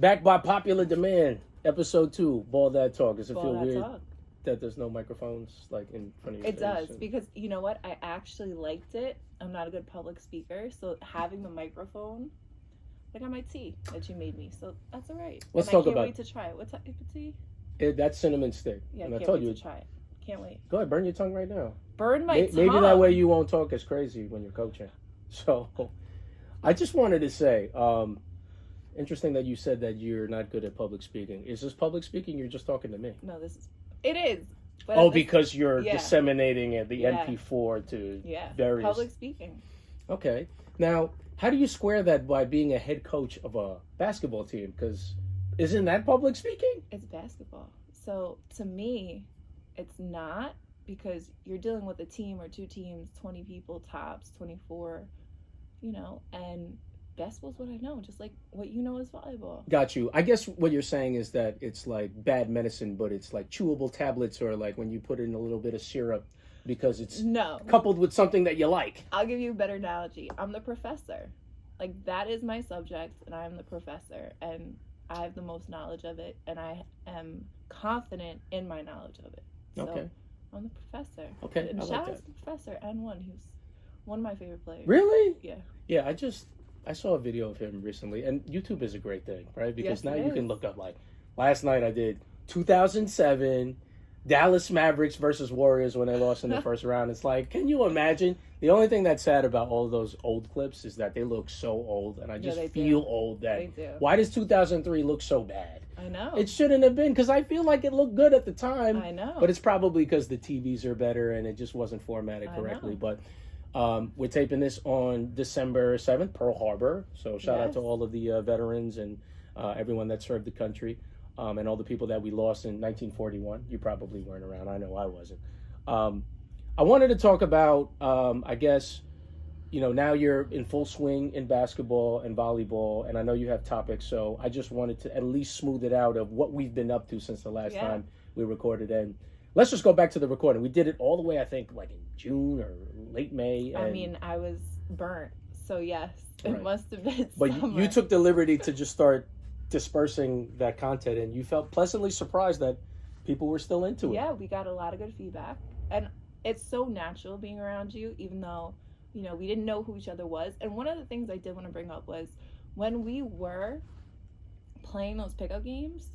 Back by popular demand. Episode 2, Ball That Talk. Does it feel weird that there's no microphones like in front of your face? It does, because you know what? I actually liked it. I'm not a good public speaker, so having the microphone, I got my tea that you made me, so that's all right. Let's talk about it. I can't wait to try it. What type of tea? That's cinnamon stick. Yeah, and I can't wait to try it. Can't wait. Go ahead, burn your tongue right now. Burn my tongue? Maybe that way you won't talk as crazy when you're coaching. So, I just wanted to say, interesting that you said that you're not good at public speaking. Is this public speaking? You're just talking to me. No, it is. But because you're disseminating the MP4 to various... public speaking. Okay. Now, how do you square that by being a head coach of a basketball team? Because isn't that public speaking? It's basketball. So, to me, it's not, because you're dealing with a team or two teams, 20 people tops, 24, and basketball's what I know, just like what you know is volleyball. Got you. I guess what you're saying is that it's like bad medicine, but it's like chewable tablets, or like when you put in a little bit of syrup because it's coupled with something that you like. I'll give you a better analogy. I'm the professor. Like, that is my subject, and I'm the professor, and I have the most knowledge of it, and I am confident in my knowledge of it. So okay. I'm the professor. Okay. And I shout like out to the professor, N1, who's one of my favorite players. Really? Yeah. Yeah, I saw a video of him recently, and YouTube is a great thing, right? Because now you can look up, like, last night I did 2007 Dallas Mavericks versus Warriors when they lost in the first round. It's like, can you imagine? The only thing that's sad about all of those old clips is that they look so old, and I just feel old. Why does 2003 look so bad? I know. It shouldn't have been, because I feel like it looked good at the time. I know. But it's probably because the TVs are better and it just wasn't formatted correctly. But we're taping this on December 7th, Pearl Harbor. So shout out to all of the veterans and everyone that served the country, and all the people that we lost in 1941. You probably weren't around. I know I wasn't. I wanted to talk about, I guess, now you're in full swing in basketball and volleyball, and I know you have topics, so I just wanted to at least smooth it out of what we've been up to since the last time we recorded. And let's just go back to the recording. We did it all the way, I think, like in June or late May. And... I mean, I was burnt, so yes, it must have been But summer. you took the liberty to just start dispersing that content, and you felt pleasantly surprised that people were still into it. Yeah, we got a lot of good feedback, and it's so natural being around you, even though we didn't know who each other was. And one of the things I did want to bring up was when we were playing those pickup games,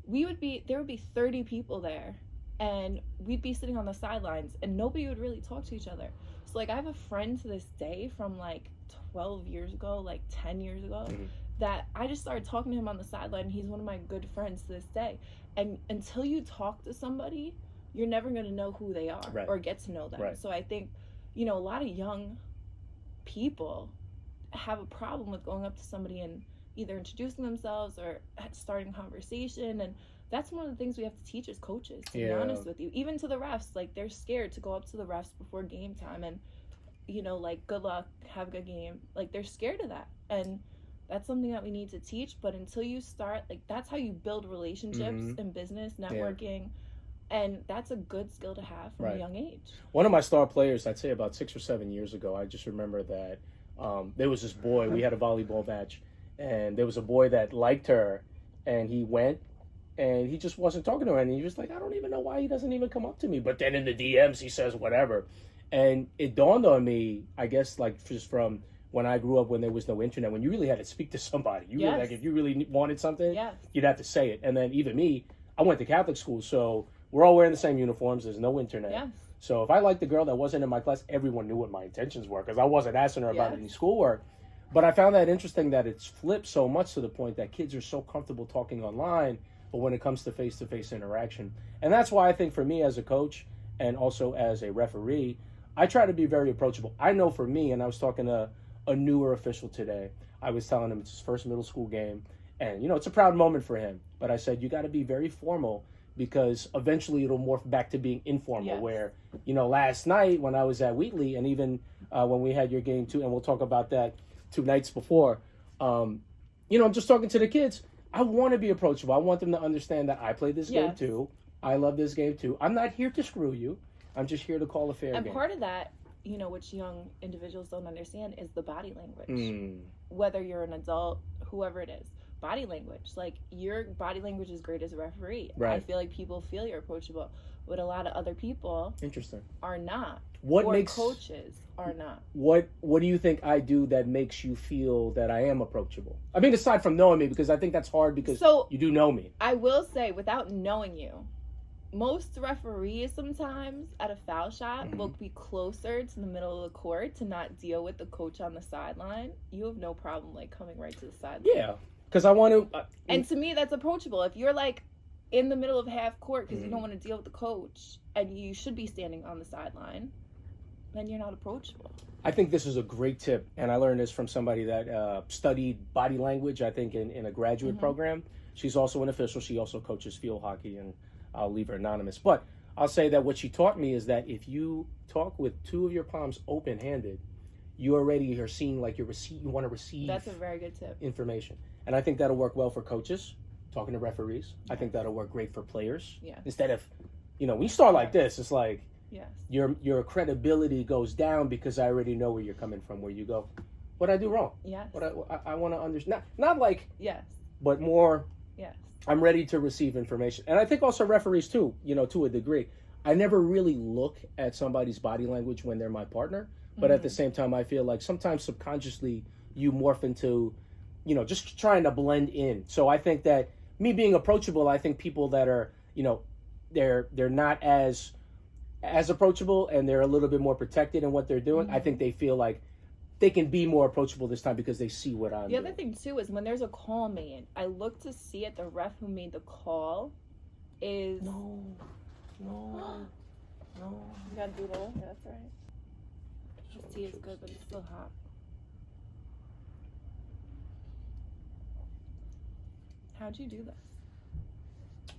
there would be 30 people there, and we'd be sitting on the sidelines, and nobody would really talk to each other. So, like, I have a friend to this day from, like, 12 years ago, like 10 years ago, that I just started talking to him on the sideline, and he's one of my good friends to this day. And until you talk to somebody, you're never going to know who they are or get to know them. So I think, a lot of young people have a problem with going up to somebody and either introducing themselves or starting conversation. And that's one of the things we have to teach as coaches, to be honest with you. Even to the refs, like, they're scared to go up to the refs before game time and, like, good luck, have a good game. Like, they're scared of that. And that's something that we need to teach. But until you start, like, that's how you build relationships in business, networking. And that's a good skill to have from a young age. One of my star players, I'd say about 6 or 7 years ago, I just remember that there was this boy, we had a volleyball match, and there was a boy that liked her, and he went, and he just wasn't talking to her, and he was like, I don't even know why he doesn't even come up to me. But then in the DMs, he says whatever. And it dawned on me, I guess, like, just from when I grew up, when there was no internet, when you really had to speak to somebody. You really, like, if you really wanted something, you'd have to say it. And then even me, I went to Catholic school, so we're all wearing the same uniforms. There's no internet. Yes. So if I liked a girl that wasn't in my class, everyone knew what my intentions were, because I wasn't asking her about any schoolwork. But I found that interesting that it's flipped so much to the point that kids are so comfortable talking online, but when it comes to face-to-face interaction. And that's why I think for me as a coach and also as a referee, I try to be very approachable. I know for me, and I was talking to a newer official today, I was telling him it's his first middle school game, and, it's a proud moment for him. But I said, you got to be very formal, because eventually it'll morph back to being informal, where, last night when I was at Wheatley, and even when we had your game too, and we'll talk about that 2 nights before, I'm just talking to the kids. I want to be approachable. I want them to understand that I play this game too. I love this game too. I'm not here to screw you. I'm just here to call a fair game. And part of that, which young individuals don't understand, is the body language. Whether you're an adult, whoever it is. body language. Like, your body language is great as a referee. Right. I feel like people feel you're approachable, but a lot of other people Interesting. are not. What makes coaches are not. What do you think I do that makes you feel that I am approachable? I mean, aside from knowing me, because I think that's hard because you do know me. I will say, without knowing you, most referees sometimes at a foul shot will be closer to the middle of the court to not deal with the coach on the sideline. You have no problem like coming right to the sideline. Yeah, because I want to. And to me, that's approachable. If you're like in the middle of half court because you don't want to deal with the coach and you should be standing on the sideline, then you're not approachable. I think this is a great tip, and I learned this from somebody that studied body language, I think, in a graduate program. She's also an official. She also coaches field hockey, and I'll leave her anonymous. But I'll say that what she taught me is that if you talk with two of your palms open-handed, you already are seeing like you want to receive. That's a very good tip. Information. And I think that'll work well for coaches, talking to referees. I think that'll work great for players. Yeah. Instead of, when you start like this, it's like, yes, your credibility goes down because I already know where you're coming from, where you go, what I do wrong? Yes. What I want to understand. Not like, yes, but more, yes, I'm ready to receive information. And I think also referees too, to a degree. I never really look at somebody's body language when they're my partner, but at the same time, I feel like sometimes subconsciously you morph into, just trying to blend in. So I think that me being approachable, I think people that are, they're not as approachable and they're a little bit more protected in what they're doing. I think they feel like they can be more approachable this time because they see what I'm doing. The other thing too is when there's a call made, I look to see it. The ref who made the call is No. You gotta do that. Yeah, that's right. The tea is good, but it's still hot. How'd you do this?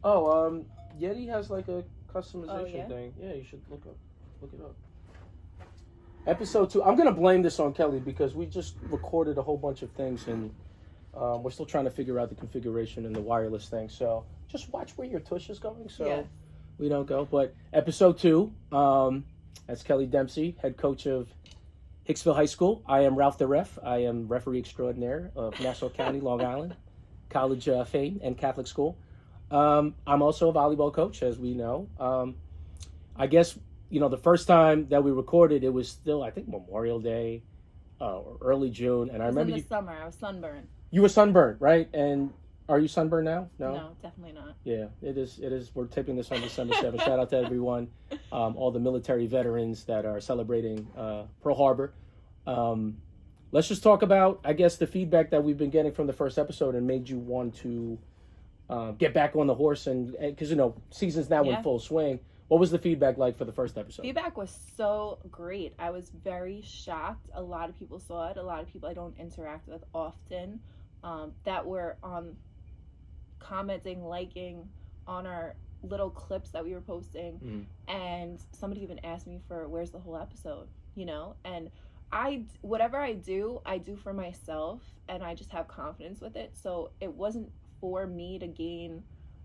Oh, Yeti has like a customization yeah? thing. Yeah, you should look it up. Episode 2. I'm gonna blame this on Kelly because we just recorded a whole bunch of things and we're still trying to figure out the configuration and the wireless thing. So just watch where your tush is going. So we don't go. But episode 2. That's Kelly Dempsey, head coach of Hicksville High School. I am Ralph the Ref. I am referee extraordinaire of Nassau County, Long Island, college fame and Catholic school. I'm also a volleyball coach, as we know. I guess, the first time that we recorded, it was still, I think, Memorial Day or early June. And I remember in the summer. I was sunburned. You were sunburned, right? And are you sunburned now? No, definitely not. Yeah, it is. We're taping this on December 7th. Shout out to everyone, all the military veterans that are celebrating Pearl Harbor. Let's just talk about, I guess, the feedback that we've been getting from the first episode and made you want to get back on the horse. And because, season's now in full swing. What was the feedback like for the first episode? Feedback was so great. I was very shocked. A lot of people saw it. A lot of people I don't interact with often that were commenting, liking on our little clips that we were posting. And somebody even asked me for where's the whole episode, and whatever I do for myself, and I just have confidence with it. So it wasn't for me to gain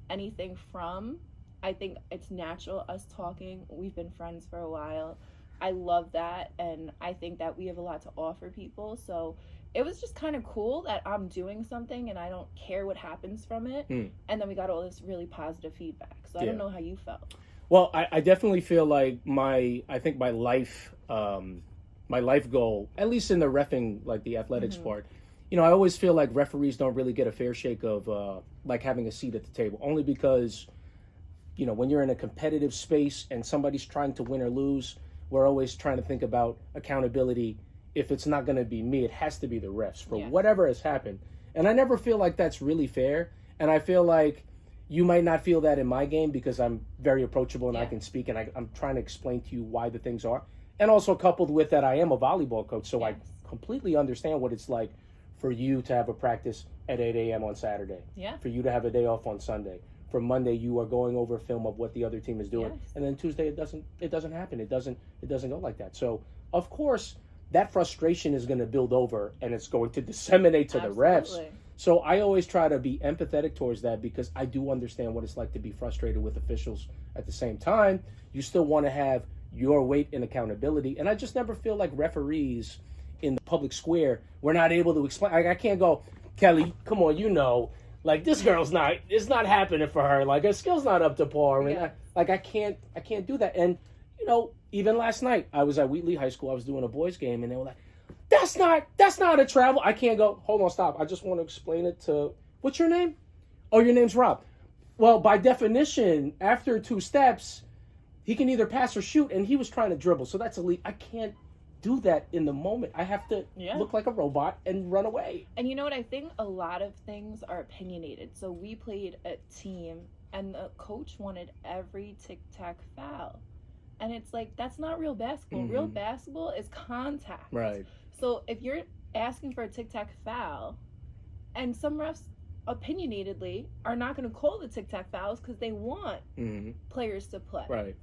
anything from. I think it's natural, us talking. We've been friends for a while. I love that, and I think that we have a lot to offer people. So it was just kind of cool that I'm doing something and I don't care what happens from it. And then we got all this really positive feedback. So I don't know how you felt. Well, I definitely feel like my life goal, at least in the reffing, like the athletics part, I always feel like referees don't really get a fair shake of like having a seat at the table, only because when you're in a competitive space and somebody's trying to win or lose, we're always trying to think about accountability. If it's not going to be me, it has to be the refs for whatever has happened. And I never feel like that's really fair. And I feel like you might not feel that in my game because I'm very approachable and I can speak and I'm trying to explain to you why the things are. And also coupled with that, I am a volleyball coach. So I completely understand what it's like for you to have a practice at 8 a.m. on Saturday. Yeah. For you to have a day off on Sunday. For Monday, you are going over film of what the other team is doing, and then Tuesday it doesn't happen. It doesn't go like that. So of course that frustration is going to build over, and it's going to disseminate to the refs. So I always try to be empathetic towards that because I do understand what it's like to be frustrated with officials. At the same time, you still want to have your weight and accountability, and I just never feel like referees in the public square we're not able to explain. I can't go, Kelly, come on, like this girl's not, it's not happening for her. Like her skill's not up to par. And I can't do that. And, even last night I was at Wheatley High School. I was doing a boys game and they were like, that's not a travel. I can't go. Hold on, stop. I just want to explain it to, what's your name? Oh, your name's Rob. Well, by definition, after 2 steps, he can either pass or shoot, and he was trying to dribble. So that's elite. I can't do that in the moment. I have to look like a robot and run away. And you know what? I think a lot of things are opinionated. So we played a team, and the coach wanted every tic-tac foul. And it's like, that's not real basketball. Mm-hmm. Real basketball is contact. Right. So if you're asking for a tic-tac foul, and some refs opinionatedly are not going to call the tic-tac fouls because they want players to play. Right.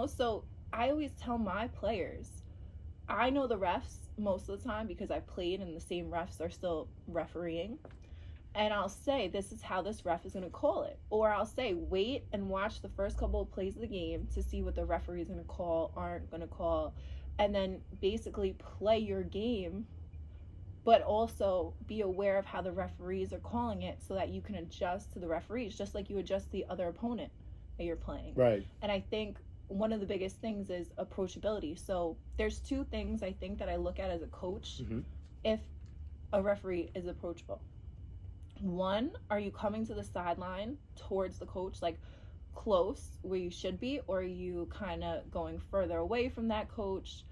So I always tell my players, I know the refs most of the time because I played and the same refs are still refereeing. And I'll say, this is how this ref is going to call it. Or I'll say, wait and watch the first couple of plays of the game to see what the referee is going to call, aren't going to call. And then basically play your game, but also be aware of how the referees are calling it so that you can adjust to the referees, just like you adjust the other opponent that you're playing. Right. And I think one of the biggest things is approachability. So there's 2 things I think that I look at as a coach if a referee is approachable. 1, are you coming to the sideline towards the coach, like close where you should be, or are you kind of going further away from that coach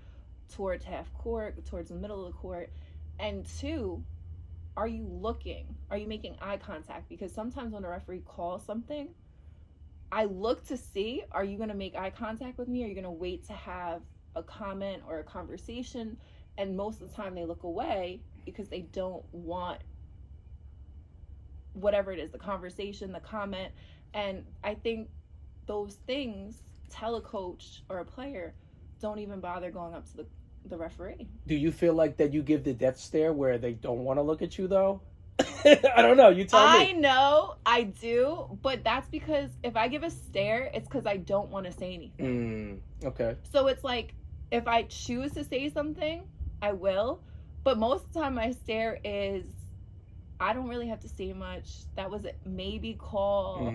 towards half court, towards the middle of the court? And 2, are you looking? Are you making eye contact? Because sometimes when a referee calls something, I look to see, are you going to make eye contact with me? Are you going to wait to have a comment or a conversation? And most of the time they look away because they don't want whatever it is, the conversation, the comment. And I think those things tell a coach or a player, don't even bother going up to the referee. Do you feel like that you give the death stare where they don't want to look at you though? I don't know. You tell me. I know I do, but that's because if I give a stare, it's because I don't want to say anything. Okay. So it's like, if I choose to say something, I will. But most of the time my stare is, I don't really have to say much. That was a maybe call.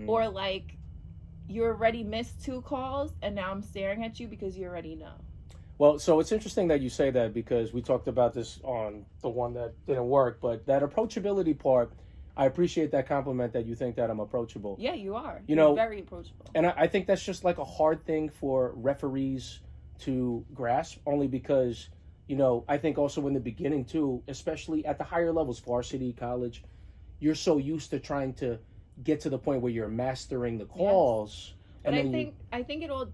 Or like, you already missed 2 calls and now I'm staring at you because you already know. Well, so it's interesting that you say that because we talked about this on the one that didn't work, but that approachability part, I appreciate that compliment that you think that I'm approachable. Yeah, you are. You're very approachable. And I think that's just like a hard thing for referees to grasp, only because, I think also in the beginning too, especially at the higher levels, varsity, college, you're so used to trying to get to the point where you're mastering the calls. Yes. But I think it all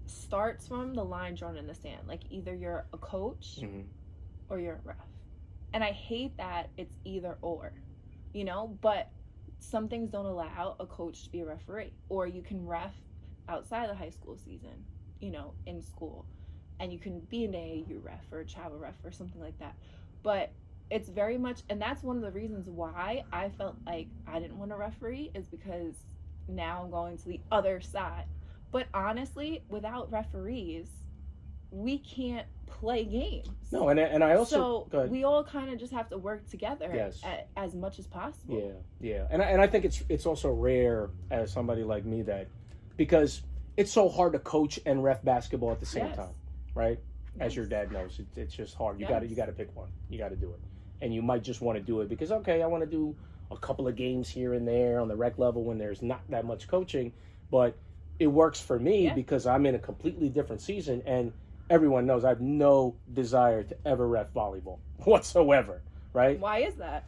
starts from the line drawn in the sand. Like either you're a coach or you're a ref. And I hate that it's either or, but some things don't allow a coach to be a referee. Or you can ref outside the high school season, in school. And you can be an AAU ref or a travel ref or something like that. But it's very much, and that's one of the reasons why I felt like I didn't want to referee, is because now I'm going to the other side. But honestly, without referees, we can't play games. No, and I also... So we all kind of just have to work together as much as possible. Yeah. And I think it's also rare as somebody like me that... Because it's so hard to coach and ref basketball at the same time, right? As your dad knows, it's just hard. You got to pick one. You got to do it. And you might just want to do it because, okay, I want to do a couple of games here and there on the rec level when there's not that much coaching. But it works for me because I'm in a completely different season, and everyone knows I have no desire to ever ref volleyball whatsoever, right? Why is that?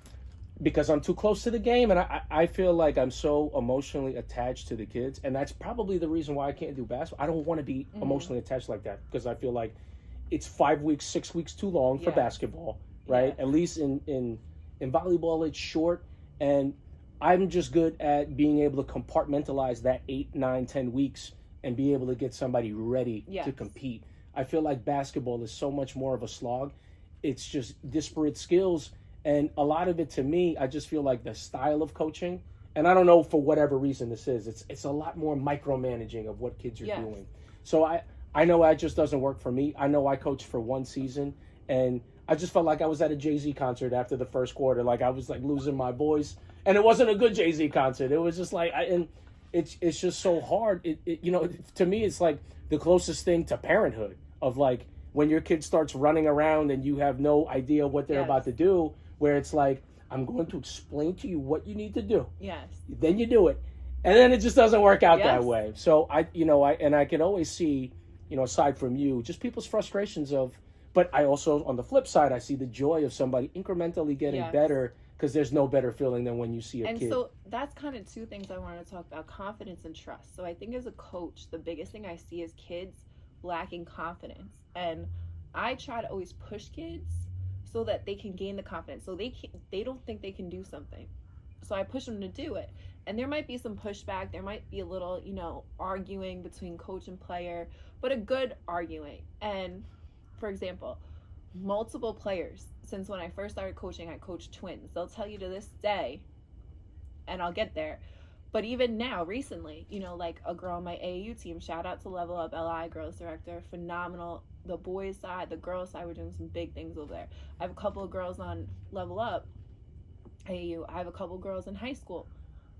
Because I'm too close to the game, and I feel like I'm so emotionally attached to the kids, and that's probably the reason why I can't do basketball. I don't want to be emotionally attached like that because I feel like it's 5 weeks, 6 weeks too long for basketball, right? At least in volleyball, it's short, and I'm just good at being able to compartmentalize that 8, 9, 10 weeks and be able to get somebody ready to compete. I feel like basketball is so much more of a slog. It's just disparate skills. And a lot of it, to me, I just feel like the style of coaching, and I don't know for whatever reason this is, it's a lot more micromanaging of what kids are doing. So I know that just doesn't work for me. I know I coached for 1 season, and I just felt like I was at a Jay-Z concert after the first quarter. Like I was like losing my voice, and it wasn't a good Jay-Z concert. It was just like, and it's just so hard. To me, it's like the closest thing to parenthood of like when your kid starts running around and you have no idea what they're about to do, where it's like, I'm going to explain to you what you need to do. Yes. Then you do it. And then it just doesn't work out that way. So I can always see, aside from you, just people's frustrations but I also, on the flip side, I see the joy of somebody incrementally getting better, because there's no better feeling than when you see a kid. And so that's kind of two things I wanted to talk about, confidence and trust. So I think as a coach, the biggest thing I see is kids lacking confidence. And I try to always push kids so that they can gain the confidence. So they don't think they can do something. So I push them to do it. And there might be some pushback. There might be a little, arguing between coach and player, but a good arguing. And for example, multiple players, since when I first started coaching, I coached twins. They'll tell you to this day, and I'll get there, but even now, recently, like a girl on my AAU team, shout out to Level Up LI girls director, phenomenal. The boys side, the girls side, we're doing some big things over there. I have a couple of girls on Level Up AAU. I have a couple of girls in high school.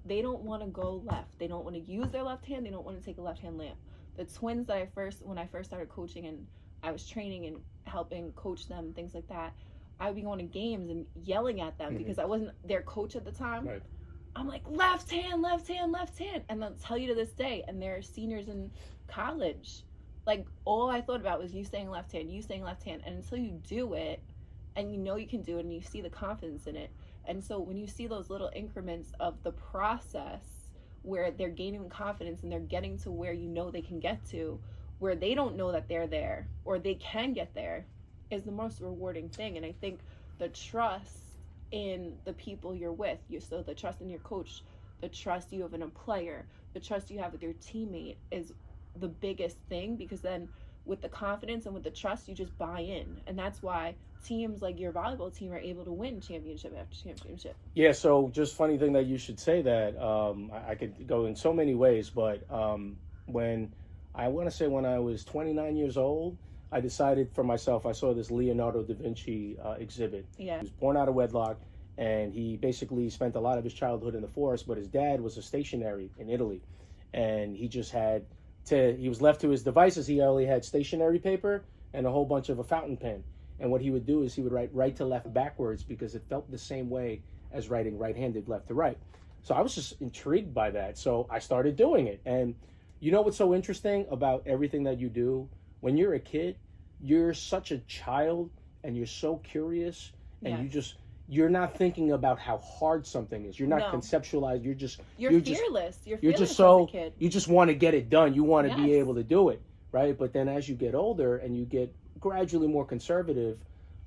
They don't want to go left. They don't want to use their left hand. They don't want to take a left hand lamp. The twins that when I first started coaching and I was training and helping coach them, things like that, I would be going to games and yelling at them because I wasn't their coach at the time. Right. I'm like, left hand, left hand, left hand. And they'll tell you to this day, and they're seniors in college. Like, all I thought about was you saying left hand, you saying left hand. And until you do it, and you can do it, and you see the confidence in it. And so when you see those little increments of the process where they're gaining confidence and they're getting to where they can get to, where they don't know that they're there or they can get there, is the most rewarding thing. And I think the trust in the people you're with, so the trust in your coach, the trust you have in a player, the trust you have with your teammate is the biggest thing, because then with the confidence and with the trust, you just buy in. And that's why teams like your volleyball team are able to win championship after championship. Yeah, so just funny thing that you should say that. I could go in so many ways, but when I was 29 years old, I decided for myself, I saw this Leonardo da Vinci exhibit. Yeah. He was born out of wedlock, and he basically spent a lot of his childhood in the forest, but his dad was a stationary in Italy, and he just he was left to his devices. He only had stationery paper and a whole bunch of a fountain pen. And what he would do is he would write right to left backwards, because it felt the same way as writing right-handed left to right. So I was just intrigued by that. So I started doing it. And you know what's so interesting about everything that you do? When you're a kid, you're such a child and you're so curious, and you're not thinking about how hard something is. You're not conceptualized. You're fearless. You're just so, you just want to get it done. You want to be able to do it, right? But then as you get older and you get gradually more conservative,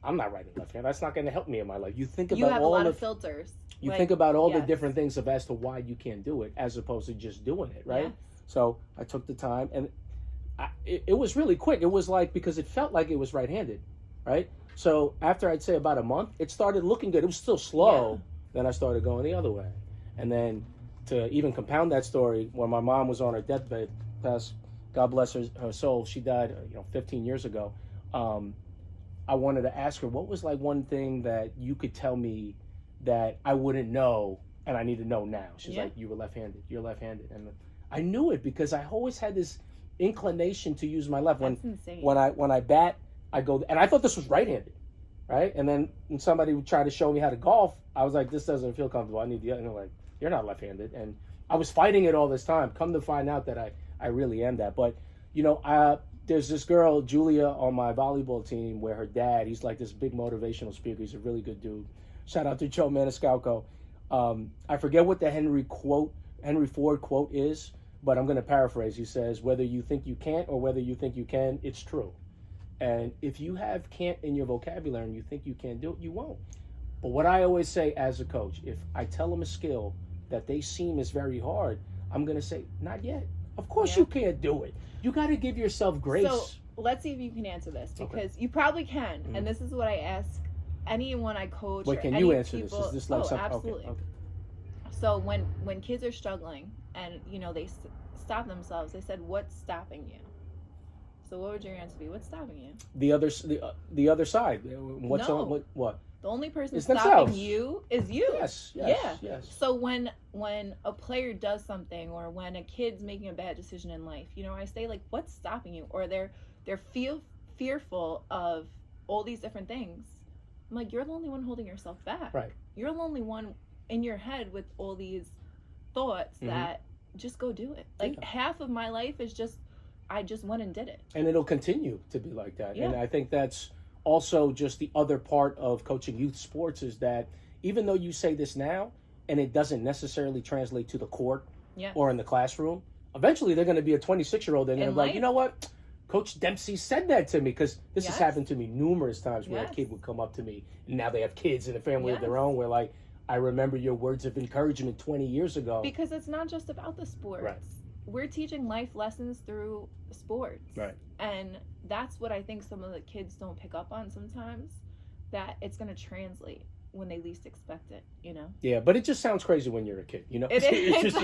I'm not writing left hand. That's not going to help me in my life. You think about a lot of filters. You think about all the different things as to why you can't do it, as opposed to just doing it, right? Yes. So I took the time, and it was really quick. It was like, because it felt like it was right-handed, right? So after, I'd say about a month, it started looking good. It was still slow. Yeah. Then I started going the other way. And then to even compound that story, when my mom was on her deathbed, God bless her soul, she died 15 years ago. I wanted to ask her, what was like one thing that you could tell me that I wouldn't know and I need to know now? She's like, you were left-handed. You're left-handed. And I knew it because I always had this inclination to use my left. That's insane. When I bat, I go, and I thought this was right-handed, right? And then when somebody would try to show me how to golf, I was like, this doesn't feel comfortable. I need the other. And they're like, you're not left-handed. And I was fighting it all this time. Come to find out that I really am that. But, there's this girl, Julia, on my volleyball team, where her dad, he's like this big motivational speaker. He's a really good dude. Shout out to Joe Maniscalco. I forget what the Henry Ford quote is, but I'm going to paraphrase. He says, whether you think you can't or whether you think you can, it's true. And if you have can't in your vocabulary and you think you can't do it, you won't. But what I always say as a coach, if I tell them a skill that they seem is very hard, I'm going to say, not yet. Of course you can't do it. You got to give yourself grace. So let's see if you can answer this, because you probably can. Mm-hmm. And this is what I ask anyone I coach. Wait, can you answer this? Is this like something? Absolutely. Okay. So when kids are struggling and they stop themselves, they said, what's stopping you? So what would your answer be? What's stopping you? The other side. What's No. on what? The only person It's stopping themselves. you is you. Yes. Yes. So when a player does something, or when a kid's making a bad decision in life, you know, I say, like, what's stopping you? Or they're fearful of all these different things. I'm like, you're the only one holding yourself back. Right. You're the only one in your head with all these thoughts that just go do it. Like, half of my life is just, I just went and did it. And it'll continue to be like that. Yeah. And I think that's also just the other part of coaching youth sports, is that even though you say this now and it doesn't necessarily translate to the court or in the classroom, eventually they're going to be a 26-year-old and they're like, you know what? Coach Dempsey said that to me, because this has happened to me numerous times where a kid would come up to me, and now they have kids and a family of their own, where, like, I remember your words of encouragement 20 years ago. Because it's not just about the sports. Right. We're teaching life lessons through sports. Right. And that's what I think some of the kids don't pick up on sometimes, that it's going to translate when they least expect it, you know? Yeah, but it just sounds crazy when you're a kid, you know? You're just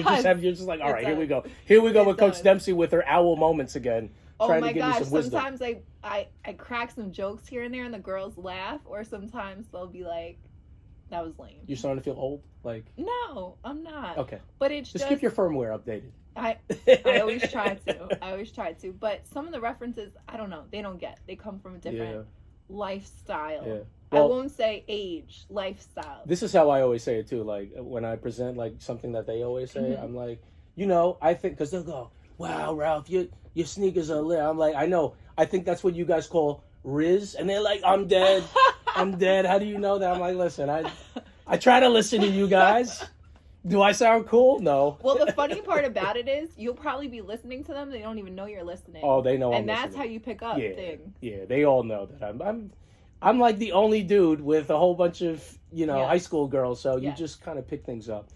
like, all right, here we go. Here we go with Coach Dempsey with her owl moments again. Oh my gosh, sometimes I crack some jokes here and there and the girls laugh, or sometimes they'll be like, that was lame. You're starting to feel old? Like, no, I'm not. Okay. But it's just keep your firmware updated. I always try to. But some of the references, I don't know, they don't get. They come from a different lifestyle. Yeah. Well, I won't say age, lifestyle. This is how I always say it too. Like, when I present, like, something that they always say, I'm like, you know, I think, because they'll go, wow, Ralph, your sneakers are lit. I'm like, I know. I think that's what you guys call Riz. And they're like, I'm dead. I'm dead. How do you know that? I'm like, listen, I try to listen to you guys. Do I sound cool? No. Well, the funny part about it is you'll probably be listening to them. They don't even know you're listening. Oh, they know. And that's how you pick up things. Yeah, they all know that I'm like the only dude with a whole bunch of, high school girls. So you just kind of pick things up.